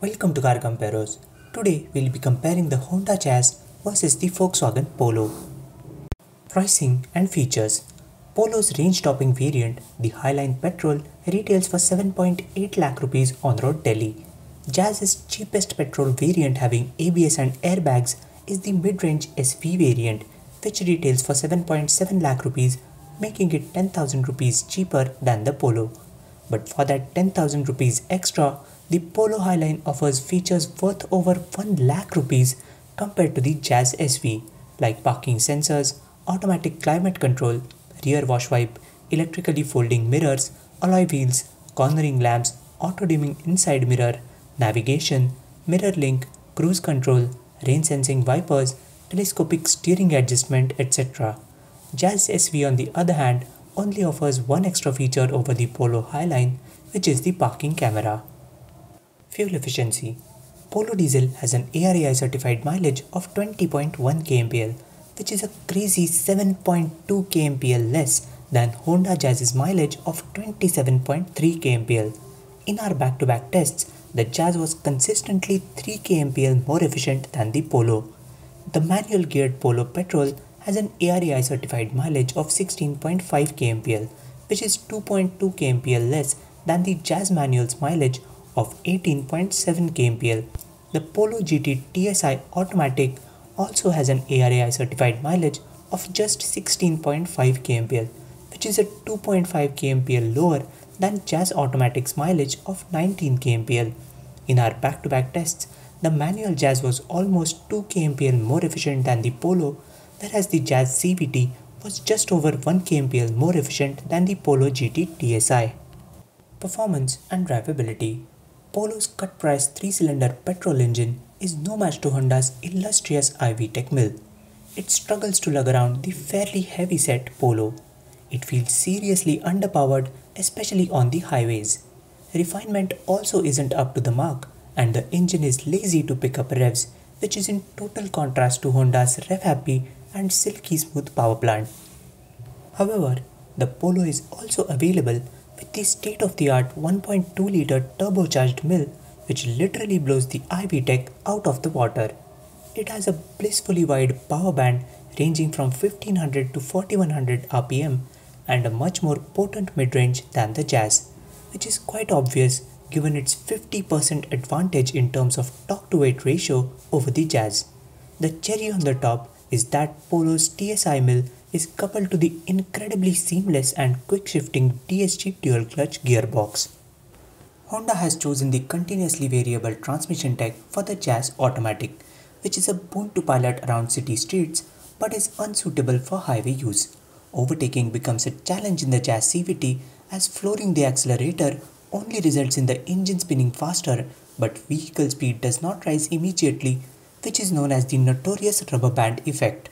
Welcome to CarComparos. Today we'll be comparing the Honda Jazz versus the Volkswagen Polo. Pricing and features. Polo's range-topping variant, the Highline Petrol, retails for 7.8 lakh rupees on road Delhi. Jazz's cheapest petrol variant having ABS and airbags is the mid-range SV variant, which retails for 7.7 lakh rupees, making it 10,000 rupees cheaper than the Polo. But for that 10,000 rupees extra, the Polo Highline offers features worth over 1 lakh rupees compared to the Jazz SV, like parking sensors, automatic climate control, rear wash wipe, electrically folding mirrors, alloy wheels, cornering lamps, auto-dimming inside mirror, navigation, mirror link, cruise control, rain sensing wipers, telescopic steering adjustment, etc. Jazz SV on the other hand only offers one extra feature over the Polo Highline, which is the parking camera. Fuel efficiency. Polo Diesel has an ARAI certified mileage of 20.1 kmpl, which is a crazy 7.2 kmpl less than Honda Jazz's mileage of 27.3 kmpl. In our back-to-back tests, the Jazz was consistently 3 kmpl more efficient than the Polo. The manual geared Polo petrol has an ARAI certified mileage of 16.5 kmpl, which is 2.2 kmpl less than the Jazz manual's mileage of 18.7 kmpl. The Polo GT TSI Automatic also has an ARAI certified mileage of just 16.5 kmpl, which is a 2.5 kmpl lower than Jazz Automatic's mileage of 19 kmpl. In our back-to-back tests, the manual Jazz was almost 2 kmpl more efficient than the Polo, whereas the Jazz CVT was just over 1 kmpl more efficient than the Polo GT TSI. Performance and drivability. Polo's cut-price 3-cylinder petrol engine is no match to Honda's illustrious iVTEC mill. It struggles to lug around the fairly heavy-set Polo. It feels seriously underpowered, especially on the highways. Refinement also isn't up to the mark, and the engine is lazy to pick up revs, which is in total contrast to Honda's rev-happy and silky smooth power plant. However, the Polo is also available with the state-of-the-art 1.2-litre turbocharged mill, which literally blows the iVTEC out of the water. It has a blissfully wide power band ranging from 1500 to 4100 RPM and a much more potent mid-range than the Jazz, which is quite obvious given its 50% advantage in terms of torque-to-weight ratio over the Jazz. The cherry on the top is that Polo's TSI mill is coupled to the incredibly seamless and quick-shifting DSG dual-clutch gearbox. Honda has chosen the continuously variable transmission tech for the Jazz Automatic, which is a boon to pilot around city streets but is unsuitable for highway use. Overtaking becomes a challenge in the Jazz CVT as flooring the accelerator only results in the engine spinning faster, but vehicle speed does not rise immediately, which is known as the notorious rubber band effect.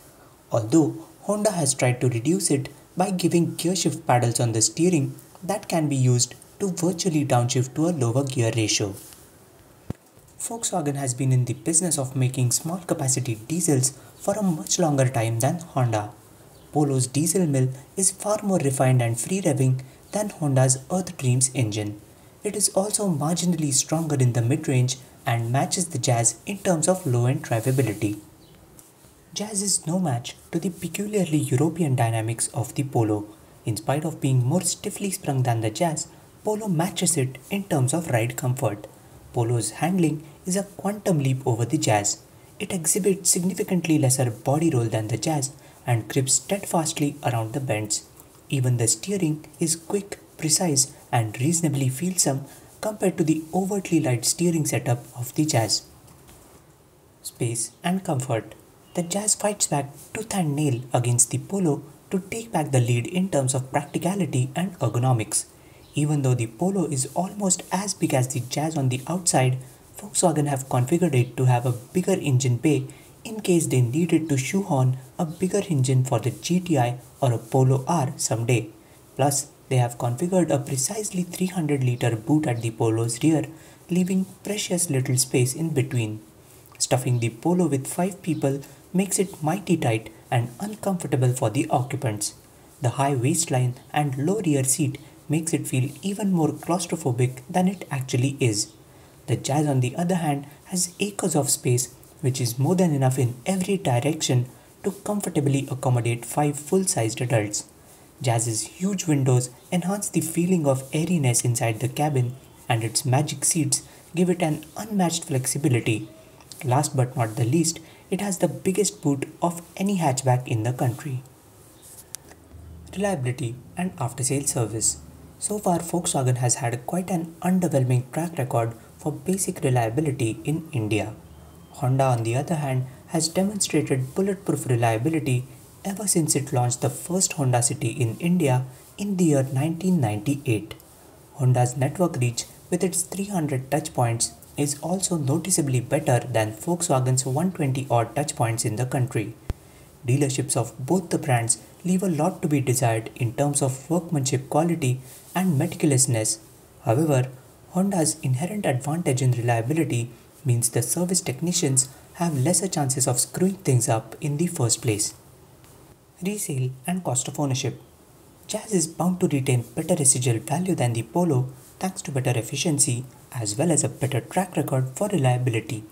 Although Honda has tried to reduce it by giving gearshift paddles on the steering that can be used to virtually downshift to a lower gear ratio. Volkswagen has been in the business of making small capacity diesels for a much longer time than Honda. Polo's diesel mill is far more refined and free-revving than Honda's Earth Dreams engine. It is also marginally stronger in the mid-range and matches the Jazz in terms of low-end drivability. Jazz is no match to the peculiarly European dynamics of the Polo. In spite of being more stiffly sprung than the Jazz, Polo matches it in terms of ride comfort. Polo's handling is a quantum leap over the Jazz. It exhibits significantly lesser body roll than the Jazz and grips steadfastly around the bends. Even the steering is quick, precise and reasonably feelsome compared to the overtly light steering setup of the Jazz. Space and comfort. The Jazz fights back tooth and nail against the Polo to take back the lead in terms of practicality and ergonomics. Even though the Polo is almost as big as the Jazz on the outside, Volkswagen have configured it to have a bigger engine bay in case they needed to shoehorn a bigger engine for the GTI or a Polo R someday. Plus, they have configured a precisely 300-litre boot at the Polo's rear, leaving precious little space in between. Stuffing the Polo with 5 people makes it mighty tight and uncomfortable for the occupants. The high waistline and low rear seat makes it feel even more claustrophobic than it actually is. The Jazz on the other hand has acres of space which is more than enough in every direction to comfortably accommodate 5 full-sized adults. Jazz's huge windows enhance the feeling of airiness inside the cabin, and its magic seats give it an unmatched flexibility. Last but not the least, it has the biggest boot of any hatchback in the country. Reliability and after-sales service. So far, Volkswagen has had quite an underwhelming track record for basic reliability in India. Honda, on the other hand, has demonstrated bulletproof reliability ever since it launched the first Honda City in India in the year 1998. Honda's network reach with its 300 touchpoints is also noticeably better than Volkswagen's 120 odd touchpoints in the country. Dealerships of both the brands leave a lot to be desired in terms of workmanship quality and meticulousness. However, Honda's inherent advantage in reliability means the service technicians have lesser chances of screwing things up in the first place. Resale and cost of ownership. Jazz is bound to retain better residual value than the Polo thanks to better efficiency as well as a better track record for reliability.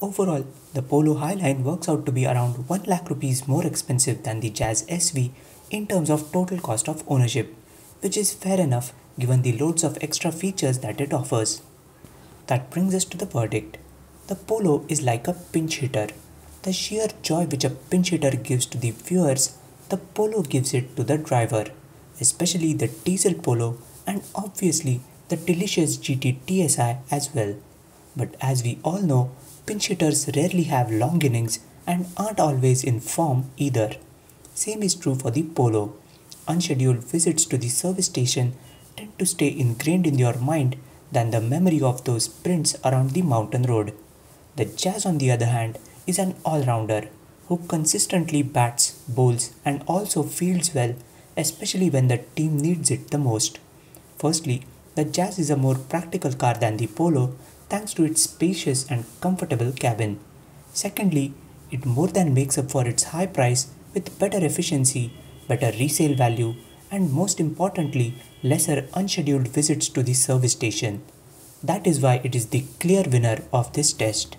Overall, the Polo Highline works out to be around 1 lakh rupees more expensive than the Jazz SV in terms of total cost of ownership, which is fair enough given the loads of extra features that it offers. That brings us to the verdict. The Polo is like a pinch hitter. The sheer joy which a pinch hitter gives to the viewers, the Polo gives it to the driver, especially the diesel Polo and obviously the delicious GT TSI as well. But as we all know, pinch hitters rarely have long innings and aren't always in form either. Same is true for the Polo. Unscheduled visits to the service station tend to stay ingrained in your mind than the memory of those sprints around the mountain road. The Jazz, on the other hand, is an all-rounder who consistently bats, bowls and also fields well, especially when the team needs it the most. Firstly, the Jazz is a more practical car than the Polo thanks to its spacious and comfortable cabin. Secondly, it more than makes up for its high price with better efficiency, better resale value, and most importantly, lesser unscheduled visits to the service station. That is why it is the clear winner of this test.